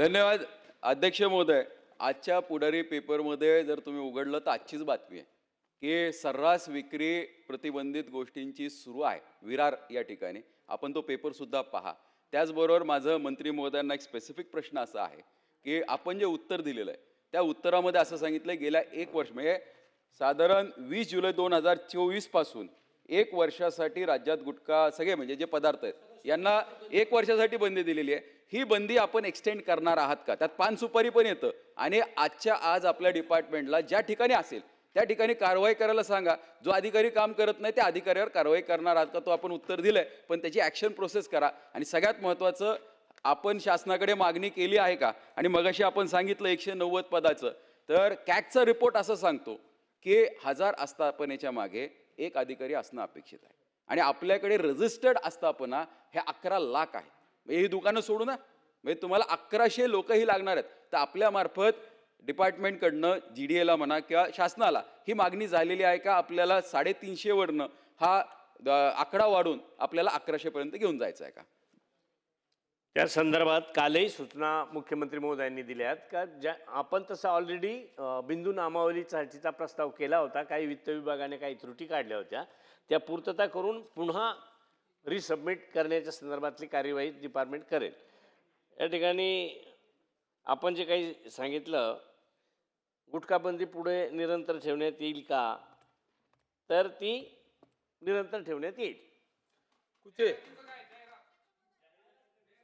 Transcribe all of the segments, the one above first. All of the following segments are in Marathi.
धन्यवाद अध्यक्ष महोदय. आजच्या पुढारी पेपरमध्ये जर तुम्ही उघडलं तर आजचीच बातमी आहे की सर्रास विक्री प्रतिबंधित गोष्टींची सुरू आहे विरार या ठिकाणी. आपण तो पेपरसुद्धा पहा. त्याचबरोबर माझं मंत्री महोदयांना एक स्पेसिफिक प्रश्न असा आहे की आपण जे उत्तर दिलेलं आहे त्या उत्तरामध्ये असं सांगितलं गेल्या 1 वर्ष म्हणजे साधारण 20 जुलै 2024 पासून 1 वर्षासाठी राज्यात गुटखा सगळे म्हणजे जे पदार्थ आहेत यांना 1 वर्षासाठी बंदी दिलेली आहे. ही बंदी आपण एक्सटेंड करणार आहात का? त्यात पान सुपारी पण येतं आणि आजच्या आज आपल्या डिपार्टमेंटला ज्या ठिकाणी असेल त्या ठिकाणी कारवाई करायला सांगा. जो अधिकारी काम करत नाही त्या अधिकाऱ्यावर कारवाई करणार आहात का? तो आपण उत्तर दिलंय, पण त्याची ॲक्शन प्रोसेस करा. आणि सगळ्यात महत्त्वाचं, आपण शासनाकडे मागणी केली आहे का? आणि मगाशी आपण सांगितलं 190 पदाचं, तर कॅगचा रिपोर्ट असं सांगतो की 1000 आस्थापनेच्या मागे एक अधिकारी असणं अपेक्षित आहे आणि आपल्याकडे रजिस्टर्ड आस्थापना हे 11 लाख आहे. ही दुकानं सोडू ना, म्हणजे तुम्हाला 1100 लोकही लागणार आहेत. तर आपल्या मार्फत डिपार्टमेंटकडनं GDAला म्हणा किंवा शासनाला ही मागणी झालेली आहे का? आपल्याला 350 वरनं हा आकडा वाढून आपल्याला 1100 पर्यंत घेऊन जायचं आहे का? त्या संदर्भात कालही सूचना मुख्यमंत्री महोदयांनी दिल्या आहेत का ज्या आपण तसं ऑलरेडी बिंदू नामावलीसाठीचा प्रस्ताव केला होता. काही वित्त विभागाने काही त्रुटी काढल्या होत्या, त्या पूर्तता करून पुन्हा रिसबमिट करण्याच्या संदर्भातली कार्यवाही डिपार्टमेंट करेल. या ठिकाणी आपण जे काही सांगितलं, गुटखाबंदी पुढे निरंतर ठेवण्यात येईल का? तर ती निरंतर ठेवण्यात येईल. कुठे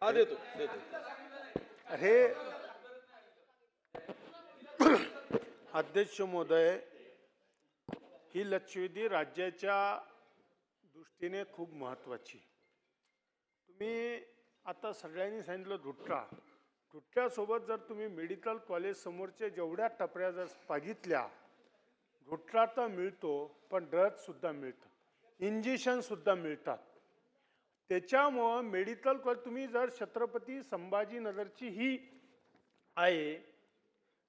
हा देतो हे अध्यक्ष महोदय, ही लक्षवेधी राज्याच्या दृष्टीने खूप महत्त्वाची. तुम्ही आता सगळ्यांनी सांगितलं गुटख्यासोबत जर तुम्ही मेडिकल कॉलेज समोरच्या जेवढ्या टपऱ्या जर बघितल्या, गुटखा तर मिळतो पण ड्रग्ससुद्धा मिळतं, इंजेक्शनसुद्धा मिळतात. त्याच्यामुळं मेडिकल कॉलेज तुम्ही जर छत्रपती संभाजीनगरची ही आहे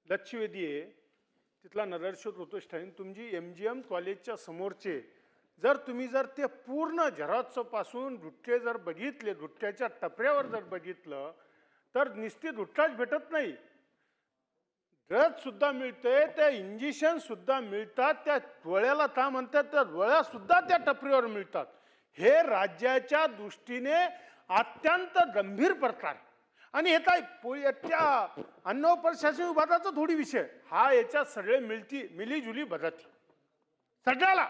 लक्षवेधी आहे, तिथला नगरसेवक होतो स्थानिक, तुमची MGM कॉलेजच्या समोरचे जर तुम्ही जर ते पूर्ण झेरॉक्सपासून गुटखे जर बघितले, गुटख्याच्या टपऱ्यावर जर बघितलं तर निश्चित गुटखाच भेटत नाही, ड्रग्ससुद्धा मिळते, त्या इंजेक्शनसुद्धा मिळतात, त्या डोळ्याला का म्हणतात त्या डोळ्यासुद्धा त्या टपरीवर मिळतात. हे राज्याच्या दृष्टीने अत्यंत गंभीर प्रकार. आणि हे काय त्या अन्न व प्रशासन विभागाचा थोडी विषय हा, याच्यात सगळे मिलीजुली बदलते. सगळ्याला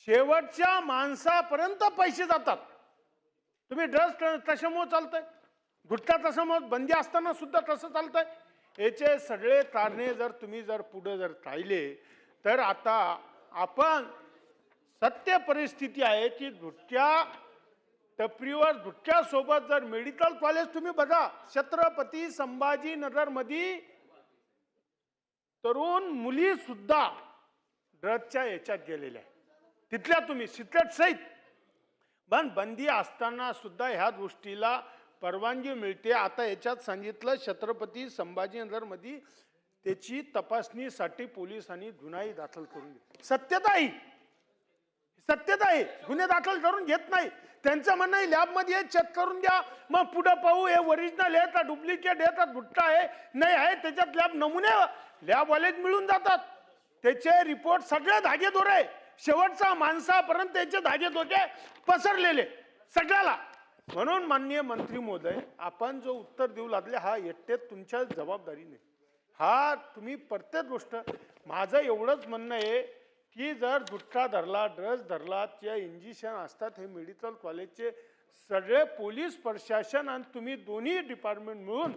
शेवटच्या माणसापर्यंत पैसे जातात. तुम्ही ड्रग्स कशामुळे चालतंय, गुटखा तशामुळे बंदी असताना सुद्धा तसं चालतंय. याचे सगळे कारणे जर तुम्ही जर पुढे जर पाहिले तर आता आपण सत्य परिस्थिती आहे की गुटख्या टपरीवर गुटख्यासोबत जर मेडिकल कॉलेज तुम्ही बघा, छत्रपती संभाजीनगरमध्ये तरुण मुली सुद्धा ड्रग्सच्या याच्यात गेलेल्या आहे. तिथल्या तुम्ही सिक्रेट सहित पण बंदी असताना सुद्धा ह्या गोष्टीला परवानगी मिळते. आता याच्यात सांगितलं छत्रपती संभाजीनगरमध्ये त्याची तपासणीसाठी पोलिसांनी गुन्हाही दाखल करून घेतला. सत्यता आहे, गुन्हे दाखल करून घेत नाही. त्यांचं म्हणणं आहे लॅबमध्ये चेक करून द्या, मग पुढे पाहू हे ओरिजिनल आहे का डुप्लिकेट आहे का गुटखा आहे नाही आहे. त्याच्यात नमुने लॅबवालेच मिळून जातात, त्याचे रिपोर्ट सगळे धागेदोरे शेवटचा माणसापर्यंत त्याचे धागेदोरे पसरलेले सगळ्याला. म्हणून माननीय मंत्री महोदय, आपण जो उत्तर देऊ लागले हा एकटे तुमच्या जबाबदारी नाही. हा तुम्ही प्रत्येक गोष्ट, माझं एवढंच म्हणणं आहे की जर गुटखा धरला, ड्रग्स धरला, त्या इंजेक्शन असतात, हे मेडिकल कॉलेजचे सगळे पोलीस प्रशासन आणि तुम्ही दोन्ही डिपार्टमेंट मिळून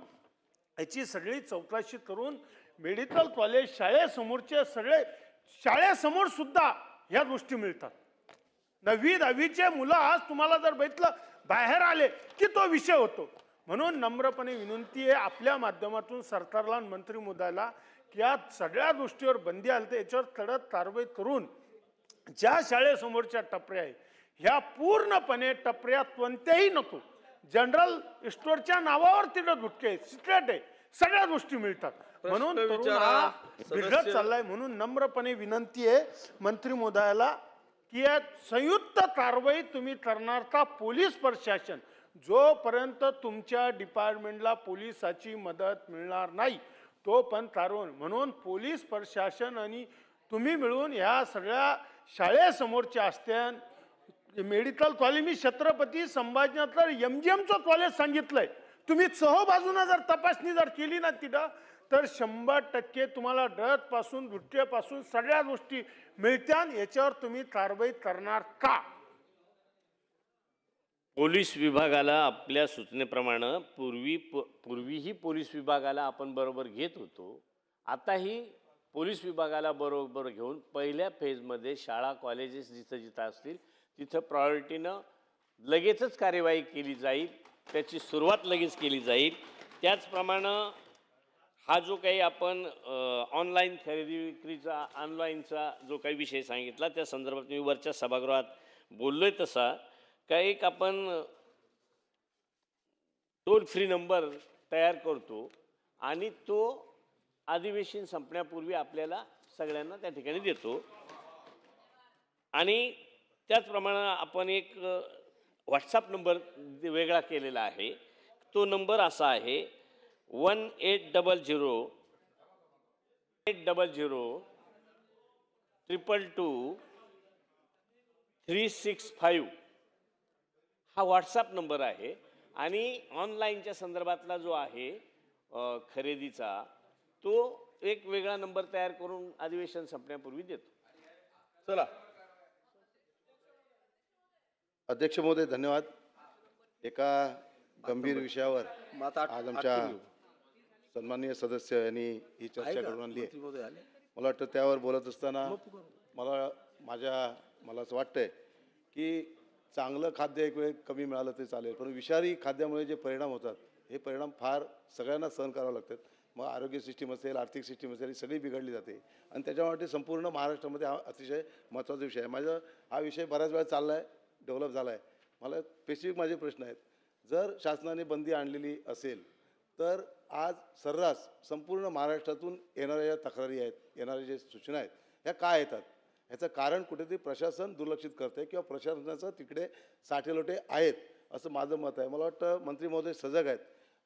याची सगळी चौकशी करून मेडिकल कॉलेज शाळेसमोरचे सगळे शाळेसमोर सुद्धा ह्या गोष्टी मिळतात. 9वी 10वीचे मुलं आज तुम्हाला जर बघितलं बाहेर आले की तो विषय होतो. म्हणून नम्रपणे विनंती आहे आपल्या माध्यमातून सरकारला आणि मंत्री महोदयाला की या सगळ्या गोष्टीवर बंदी आली तर याच्यावर कडक कारवाई करून ज्या शाळेसमोरच्या टपऱ्या आहे ह्या पूर्णपणे टपऱ्या कोणत्याही नको, जनरल स्टोअरच्या नावावर तिथं गुटखे सिक्रेट आहे, सगळ्या गोष्टी मिळतात. म्हणून तरुण हा बिघडत चाललाय. म्हणून नम्रपणे विनंती आहे मंत्री महोदयाला की संयुक्त कारवाई तुम्ही करणार का पोलीस प्रशासन जोपर्यंत तुमच्या डिपार्टमेंटला पोलिसाची मदत मिळणार नाही तोपर्यंत तारून म्हणून पोलीस प्रशासन आणि तुम्ही मिळून ह्या सगळ्या शाळेसमोरच्या असत्या मेडिकल कॉलेज मी छत्रपती संभाजीनगर MGMचं कॉलेज सांगितलंय. तुम्ही चहबाजूनं जर तपासणी जर केली ना तिथं तर 100% तुम्हाला पासून गुटख्यापासून सगळ्या गोष्टी मिळत्यान. याच्यावर तुम्ही कारवाई करणार का? पोलीस विभागाला आपल्या सूचनेप्रमाणे पूर्वीही पोलीस विभागाला आपण बरोबर घेत होतो. आताही पोलीस विभागाला बरोबर घेऊन पहिल्या फेजमध्ये शाळा कॉलेजेस जिथं जिथं असतील तिथं प्रायोरिटीनं लगेचच कार्यवाही केली जाईल. त्याची सुरुवात लगेच केली जाईल. त्याचप्रमाणे हा जो काही आपण ऑनलाईन खरेदी विक्रीचा ऑनलाईनचा जो काही विषय सांगितला त्या संदर्भात मी वरच्या सभागृहात बोललो आहे तसा का एक आपण टोल फ्री नंबर तयार करतो आणि तो अधिवेशन संपण्यापूर्वी आपल्याला सगळ्यांना त्या ठिकाणी देतो. आणि त्याचप्रमाणे आपण एक व्हॉट्सअप नंबर वेगळा केलेला आहे. तो नंबर असा आहे 1800 222 365 हा व्हॉट्सअप नंबर आहे. आणि ऑनलाईनच्या संदर्भातला जो आहे खरेदीचा तो एक वेगळा नंबर तयार करून अधिवेशन संपण्यापूर्वी देतो. चला अध्यक्ष महोदय धन्यवाद. एका गंभीर विषयावर आज आमच्या सन्माननीय सदस्य यांनी ही चर्चा घडवून आणली आहे. मला वाटतं त्यावर बोलत असताना मला असं वाटतंय की चांगलं खाद्य एक वेळ कमी मिळालं ते चालेल, पण विषारी खाद्यामुळे जे परिणाम होतात हे परिणाम फार सगळ्यांना सहन करावे लागतात. मग आरोग्य सिस्टीम असेल, आर्थिक सिस्टीम असेल, ही सगळी बिघडली जाते. आणि त्याच्यामुळे संपूर्ण महाराष्ट्रामध्ये हा अतिशय महत्त्वाचा विषय आहे. हा विषय बऱ्याच वेळा चालला आहे, डेव्हलप झाला आहे. मला स्पेसिफिक माझे प्रश्न आहेत. जर शासनाने बंदी आणलेली असेल तर आज सर्रास संपूर्ण महाराष्ट्रातून येणाऱ्या ज्या तक्रारी आहेत, येणाऱ्या ज्या सूचना आहेत, ह्या काय येतात? ह्याचं कारण कुठेतरी प्रशासन दुर्लक्षित करते किंवा प्रशासनाचं तिकडे साठेलोटे आहेत असं माझं मत आहे. मला वाटतं मंत्री महोदय सजग आहेत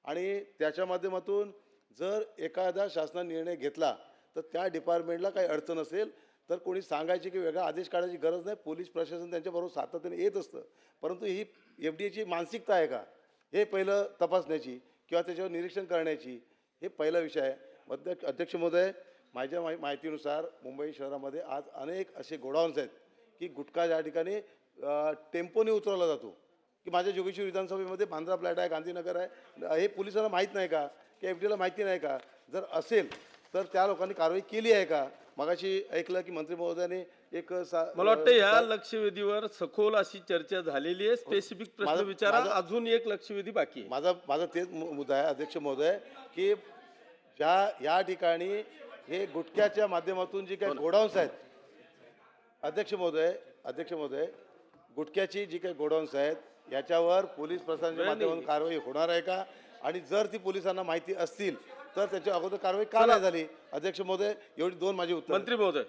आणि त्याच्या माध्यमातून जर एखादा शासनाने निर्णय घेतला तर त्या डिपार्टमेंटला काही अडचण असेल तर कोणी सांगायची की वेगळा आदेश काढायची गरज नाही. पोलीस प्रशासन त्यांच्याबरोबर सातत्याने येत असतं. परंतु ही FDAची मानसिकता आहे का हे पहिलं तपासण्याची किंवा त्याच्यावर निरीक्षण करण्याची हे पहिला विषय आहे. अध्यक्ष महोदय, माझ्या माहितीनुसार मुंबई शहरामध्ये आज अनेक असे गोडाऊन्स आहेत की गुटखा ज्या ठिकाणी टेम्पोने उतरवला जातो की माझ्या जोगेश्वरी विधानसभेमध्ये बांद्रा फ्लॅट आहे, गांधीनगर आहे, हे पोलिसांना माहीत नाही का की FDAला माहिती नाही का? जर असेल तर त्या लोकांनी कारवाई केली आहे का? मगाशी ऐकलं की मंत्री महोदयाने एक मला वाटतं या लक्षवेधीवर सखोल अशी चर्चा झालेली आहे. स्पेसिफिक प्रश्न विचारा. अजून एक लक्षवेधी बाकी आहे. माझा तेच मुद्दा आहे अध्यक्ष महोदय की या ठिकाणी हे गुटख्याच्या माध्यमातून जी काही गोडाऊन्स आहेत अध्यक्ष महोदय गुटख्याची जी काही गोडाऊन्स आहेत याच्यावर पोलीस प्रशासनाच्या माध्यमातून कारवाई होणार आहे का? आणि जर ती पोलिसांना माहिती असतील तर त्याच्या अगोदर कारवाई का नाही झाली? अध्यक्ष महोदय, एवढी दोन माझी उत्तर. मंत्री महोदय